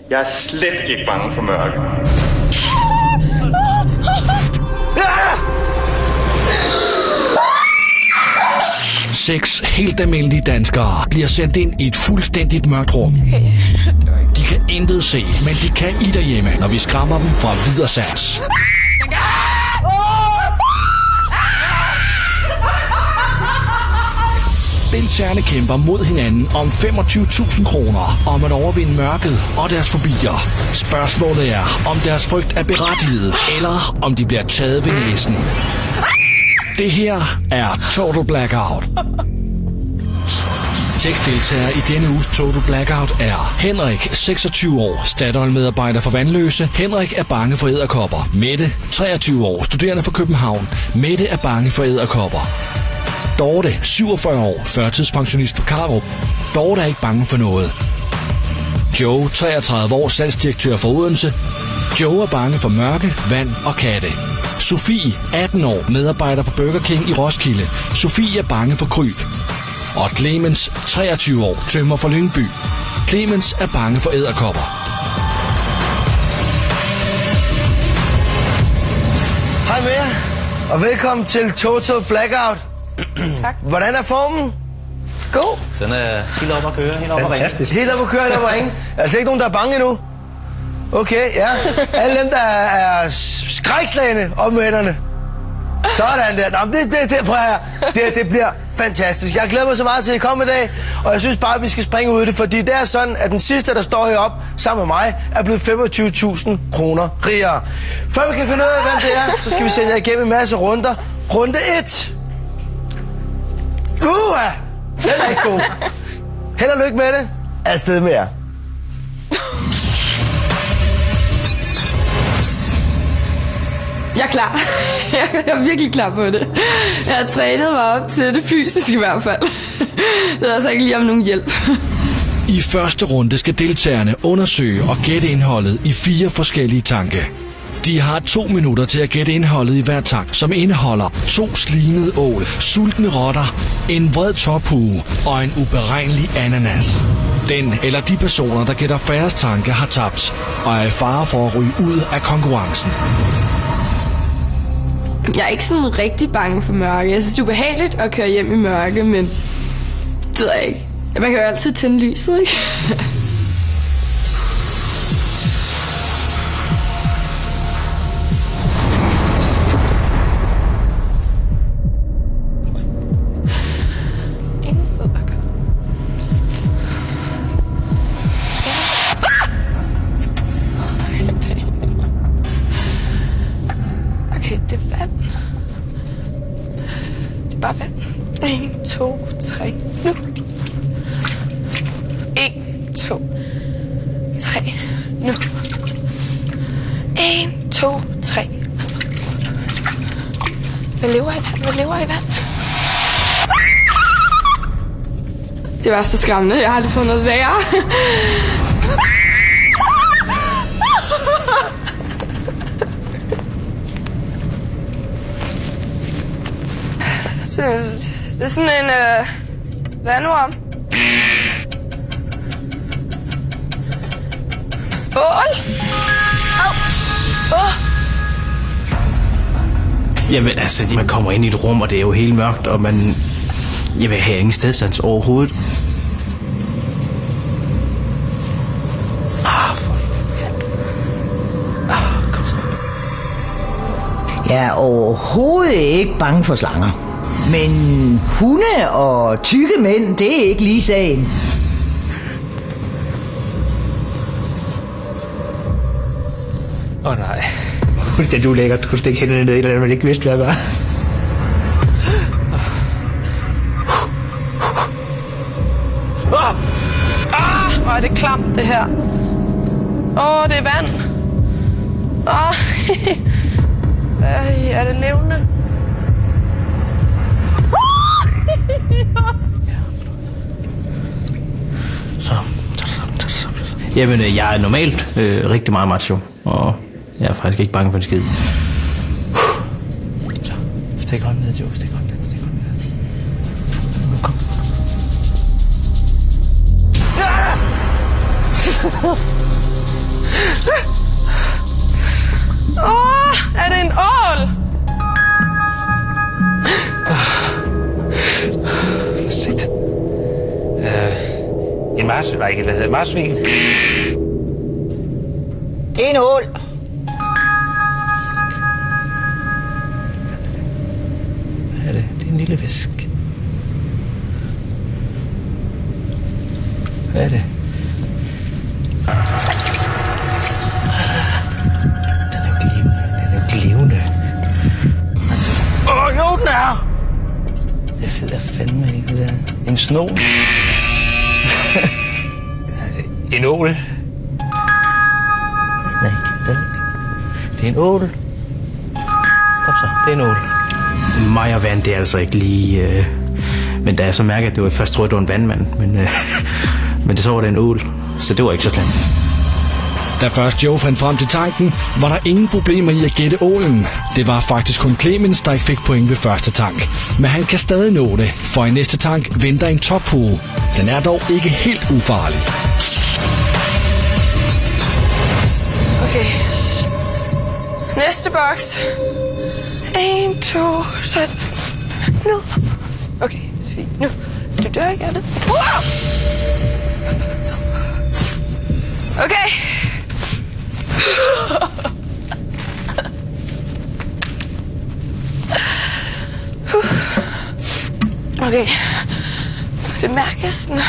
Jeg er slet ikke bange for mørke. Seks helt almindelige danskere bliver sendt ind i et fuldstændigt mørkt rum. De kan intet se, men de kan i derhjemme, når vi skræmmer dem fra videresats. Deltagerne kæmper mod hinanden om 25.000 kroner, om at overvinde mørket og deres fobier. Spørgsmålet er, om deres frygt er berettiget, eller om de bliver taget ved næsen. Det her er Total Blackout. Tekstdeltager i denne uges Total Blackout er Henrik, 26 år, Statoil-medarbejder for Vandløse. Henrik er bange for edderkopper. Mette, 23 år, studerende fra København. Mette er bange for edderkopper. Dorte, 47 år, førtidspensionist fra Karup. Dorte er ikke bange for noget. Joe, 33 år, salgsdirektør for Odense. Joe er bange for mørke, vand og katte. Sofie, 18 år, medarbejder på Burger King i Roskilde. Sofie er bange for kryb. Og Clemens, 23 år, tømrer for Lyngby. Clemens er bange for edderkopper. Hej med jer, og velkommen til Total Blackout. Tak. Hvordan er formen? God. Den er helt op at køre, helt op at ringe. Helt op at køre, helt op at ringe. Er der ikke nogen, der er bange endnu? Okay, ja. Alle dem, der er skrækslagende om med hænderne. Sådan der. Nå, det bliver fantastisk. Jeg glæder mig så meget til at komme i dag, og jeg synes bare, at vi skal springe ud i det, fordi det er sådan, at den sidste, der står heroppe sammen med mig, er blevet 25.000 kroner rigere. Før vi kan finde ud af, hvem det er, så skal vi sende jer igennem en masse runder. Runde 1. Den er ikke god. Held og lykke med det. Afsted med jer. Jeg er klar. Jeg er virkelig klar på det. Jeg har trænet mig op til det fysisk i hvert fald. Det er altså ikke lige om nogen hjælp. I første runde skal deltagerne undersøge og gætte indholdet i 4 forskellige tanke. De har 2 minutter til at gætte indholdet i hver tank, som indeholder 2 slimede ål, sultne rotter, en vred tophue og en uberegnelig ananas. Den eller de personer, der gætter færrest tanke, har tabt og er i fare for at ryge ud af konkurrencen. Jeg er ikke sådan rigtig bange for mørke. Jeg synes, det er ubehageligt at køre hjem i mørke, men det ved jeg ikke. Man kan jo altid tænde lyset, ikke? Okay, det er vand. Det er bare vand. 1, 2, 3, nu. 1, 2, 3, nu. 1, 2, 3. Hvad lever i vand? Hvad lever i vand? Det var så skræmmende. Jeg har aldrig fået noget værre. Det er sådan en vandorm. Bål. Jamen altså, man kommer ind i et rum, og det er jo helt mørkt, og man... Jeg vil have ingen stedsans overhovedet. For fanden. Kom så. Jeg er overhovedet ikke bange for slanger. Men hunde og tykke mænd, det er ikke lige sagen. Nej. Det er ulækkert. Du kunne stikke hænderne ned i det, man ikke vidste, hvad det var. Hvor er det klamt, det her. Det er vand. Er det levende? Så, tag det sammen. Jamen, jeg er normalt rigtig meget macho, og jeg er faktisk ikke bange for en skid. Så, stik hånden ned, Joe. Stik hånden ned. Kom. Er det en ål? En marsvin, nej, ikke, hvad hedder marsvin? Det er en ål. Hvad er det? Det er en lille fisk. Hvad er det? Den er jo ikke levende. Den er jo ikke levende. Jo, den er. Det ved jeg fandme ikke, hvad det er. En sno. En ål. Nej, det er en ål. Kom så, det er en ål. Mig og vand, det er altså ikke lige... Men da jeg så mærker, at det var først troede, det var en vandmand. Men så var det en ål. Så det var ikke så slemt. Da først Joe fandt frem til tanken, var der ingen problemer i at gætte ålen. Det var faktisk kun Clemens, der ikke fik point ved første tank. Men han kan stadig nå det, for i næste tank venter en toppool. Den er dog ikke helt ufarlig. Okay. Næste boks. 1, 2, så... Nu. Okay, så fint. Nu. Du dør ikke af det. Wow! Okay. Okay. Det mærkes sådan.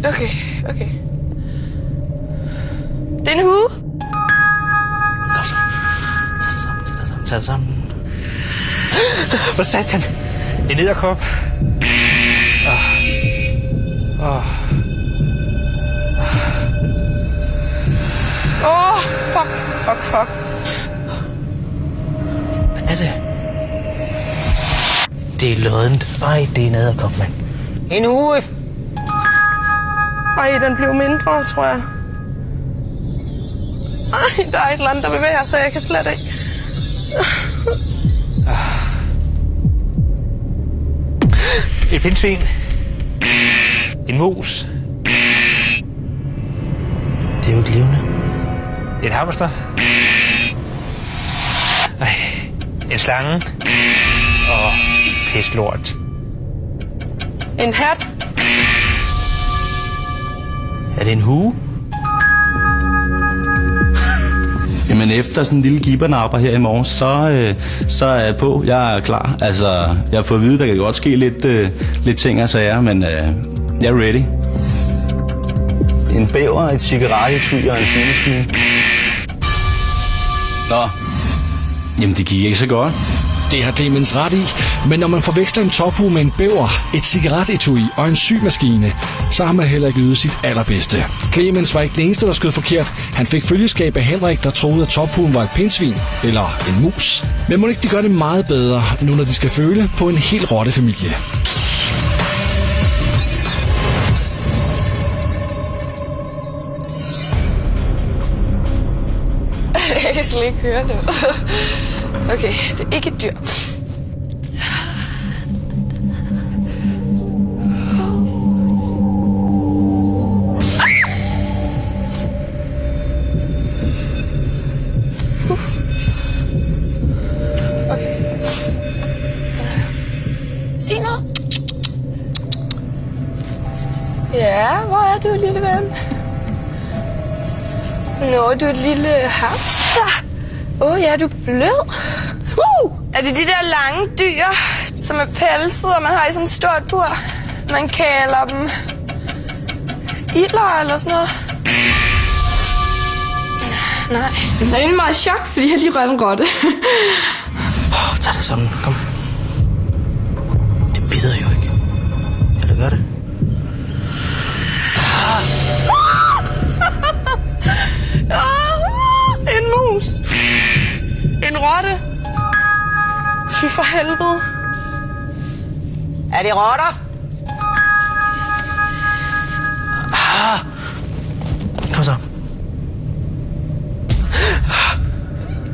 Okay. Det er en hue. Kom så. Tag det sammen. Hvor satan? En edderkop. Fuck. Hvad er det? Det er loddent. Ej, det er en edderkop, mand. En hue. Ej, den blev mindre, tror jeg. Ej, der er et eller andet, der bevæger sig, jeg kan slet ikke. Et pindsvin. En mus. Det er jo ikke levende. Et hamster. En slange. Og fisklort. En hat. Er det en hue? Jamen efter sådan en lille gibbernapper her i morgen, så er jeg på. Jeg er klar. Altså, jeg har fået at vide, der kan godt ske lidt ting af sager, men jeg er ready. En bæver, et cigarettetry og en symaskine. Nå, jamen det gik ikke så godt. Det har Clemens ret i, men når man forveksler en tophue med en bæver, et cigarettetui og en symaskine, så har man heller ikke ydet sit allerbedste. Clemens var ikke den eneste, der skød forkert. Han fik følgeskab af Henrik, der troede, at tophuen var et pindsvin eller en mus. Men må ikke de gøre det meget bedre, nu når de skal føle på en hel rottefamilie. Jeg kan slet ikke høre det. Okay, det er ikke et dyr. Okay. Sig noget. Ja, hvor er du, lille ven? Nå, du er et lille hamster. Ja, du er blød. Er det de der lange dyr, som er pelset, og man har i sådan et stort bur? Man kalder dem ilder eller sådan noget? Nej. Jeg er egentlig meget chok, fordi jeg lige rørte en rotte. Tag det sammen, kom. Det bider jo ikke. Eller gør det? En mus. En rotte. Fy for helvede. Er det rotter? Kom så.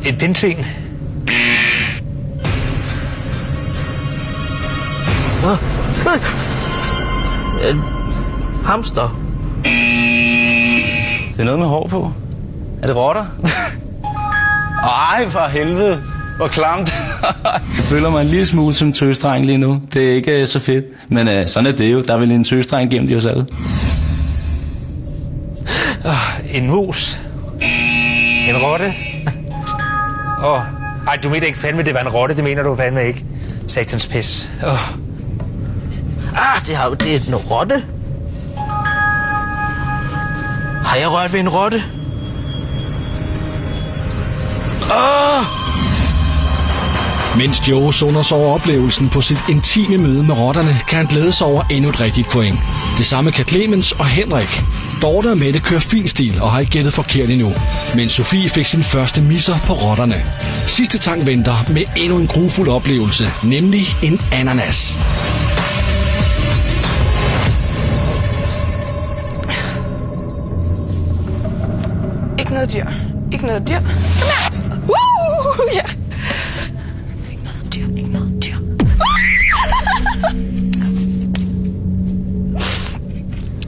Et pindsvin. En hamster. Det er noget med hår på. Er det rotter? Ej, for helvede. Hvor klamt. Jeg føler mig en lille smule som tøsdreng lige nu. Det er ikke så fedt. Men sådan er det jo. Der er vel en tøsdreng gennem de os alle. En mus. En rotte. Ej, du mener ikke fandme, det var en rotte. Det mener du fandme ikke. Satans pis. Det er en rotte. Har jeg rørt ved en rotte? Mens Joe sunder sig over oplevelsen på sit intime møde med rotterne, kan han glæde sig over endnu et rigtigt point. Det samme kan Clemens og Henrik. Dorte og Mette kører fin stil og har ikke gættet forkert endnu. Men Sofie fik sin første misser på rotterne. Sidste tang venter med endnu en grufuld oplevelse, nemlig en ananas. Ikke noget dyr. Ikke noget dyr. Kom her. Ja. Ikke noget dyr. Ikke noget dyr.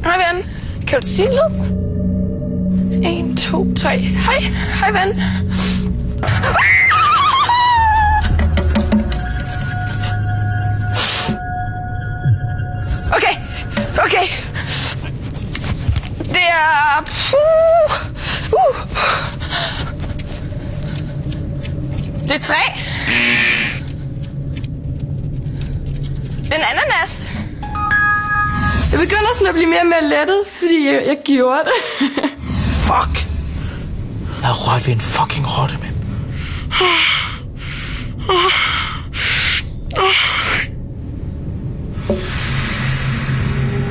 Hej, ven. Kan du sige noget? 1, 2, 3. Hej. Hej, ven. Okay. Okay. Det er... Det er 3. Det er en ananas. Jeg begynder sådan at blive mere og mere lettet, fordi jeg gjorde det. Fuck. Jeg har rørt ved en fucking rotte, mand.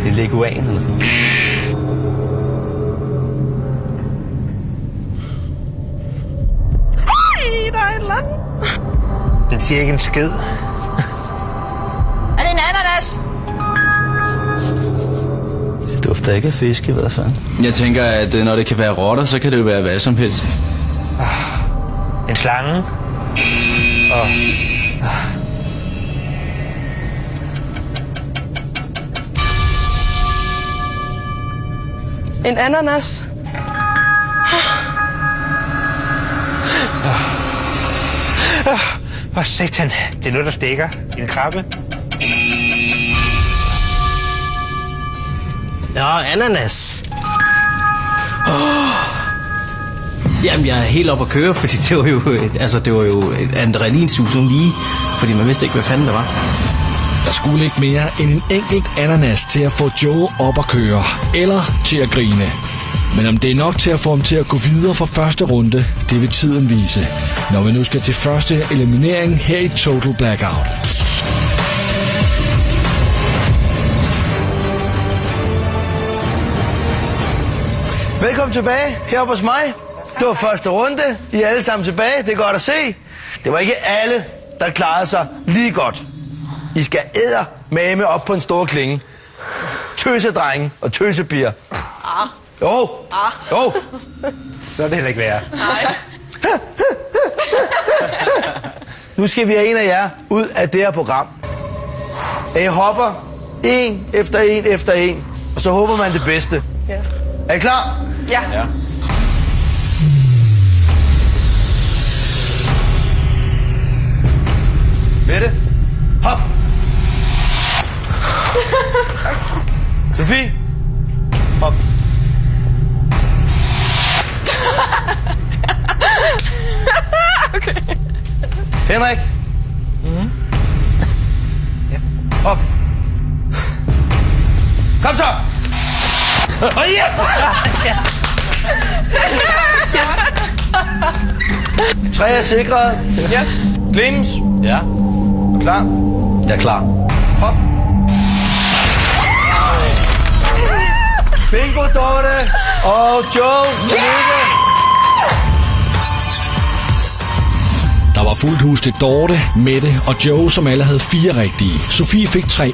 Det er leguan eller sådan noget. Der er et eller andet. Den siger ikke en skid. Er det en ananas? Det dufter ikke af fisk i hvert fald. Jeg tænker, at når det kan være rotter, så kan det jo være hvad som helst. En slange. Og... En ananas. Satan. Det er noget, der stikker. En krabbe. Nå, ananas. Jamen, jeg er helt oppe at køre, fordi det var jo et adrenalinsus lige, fordi man vidste ikke, hvad fanden det var. Der skulle ikke mere end en enkelt ananas til at få Joe op at køre, eller til at grine. Men om det er nok til at få ham til at gå videre fra første runde, det vil tiden vise, når vi nu skal til første eliminering her i Total Blackout. Velkommen tilbage heroppe hos mig. Det var første runde. I er alle sammen tilbage. Det er godt at se. Det var ikke alle, der klarede sig lige godt. I skal eddermame op på en stor klinge. Tøsedrenge og tøsebier. Jo. Jo. Så er det heller ikke værre. Nu skal vi have en af jer ud af det her program. I hopper en efter en efter en, og så håber man det bedste. Ja. Er I klar? Ja. Mette, hop. Sofie, hop. Okay. Henrik. Hop. Kom så. Yes! 3 er sikret. Yes. Clemens, Ja, klar. jeg er klar. Hop. Bingo, Dorte og Joe. Tillykke. Der var fuldt hus til Dorte, Mette og Joe, som alle havde 4 rigtige. Sofie fik 3.